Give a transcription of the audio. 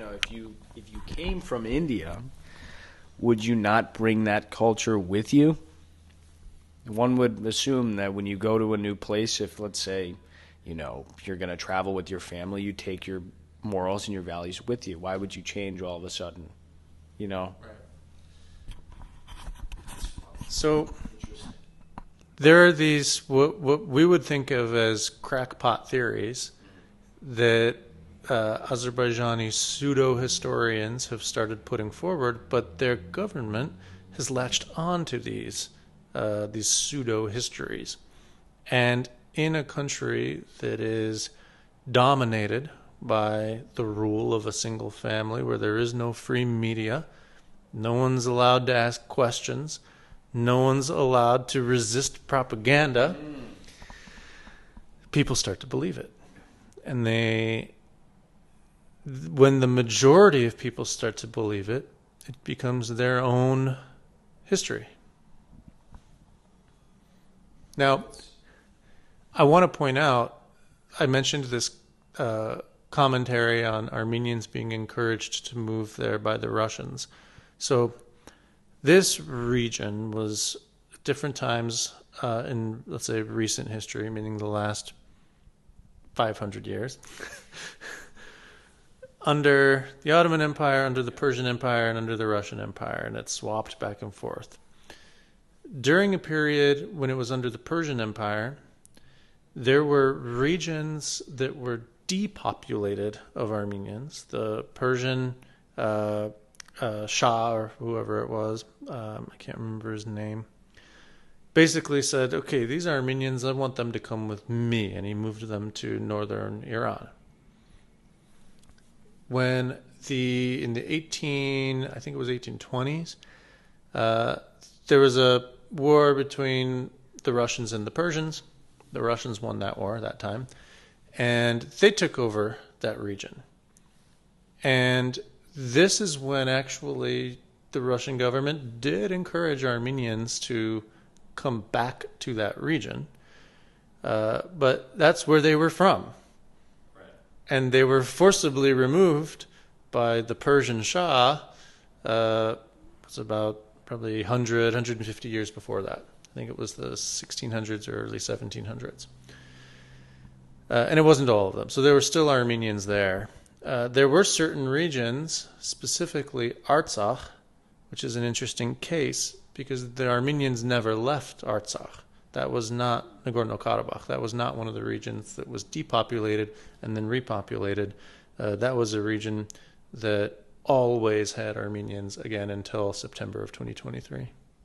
If you came from India, would you not bring that culture with you? One would assume that when you go to a new place, if let's say, you're going to travel with your family, you take your morals and your values with you. Why would you change all of a sudden? You know? So there are these what we would think of as crackpot theories that Azerbaijani pseudo-historians have started putting forward, but their government has latched on to these pseudo-histories. And in a country that is dominated by the rule of a single family, where there is no free media, no one's allowed to ask questions, no one's allowed to resist propaganda, people start to believe it. And when the majority of people start to believe it, it becomes their own history. Now, I want to point out, I mentioned this commentary on Armenians being encouraged to move there by the Russians. So this region was at different times in, let's say, recent history, meaning the last 500 years, under the Ottoman Empire, under the Persian Empire, and under the Russian Empire, and it swapped back and forth. During a period when it was under the Persian Empire, there were regions that were depopulated of Armenians. The Persian Shah, or whoever it was, I can't remember his name, basically said, okay, these Armenians, I want them to come with me, and he moved them to northern Iran. When in the I think it was 1820s, there was a war between the Russians and the Persians. The Russians won that war that time, and they took over that region. And this is when actually the Russian government did encourage Armenians to come back to that region, but that's where they were from. And they were forcibly removed by the Persian Shah. It was about probably 100, 150 years before that. I think it was the 1600s or early 1700s. And it wasn't all of them. So there were still Armenians there. There were certain regions, specifically Artsakh, which is an interesting case because the Armenians never left Artsakh. That was not Nagorno-Karabakh. That was not one of the regions that was depopulated and then repopulated. That was a region that always had Armenians, again, until September of 2023.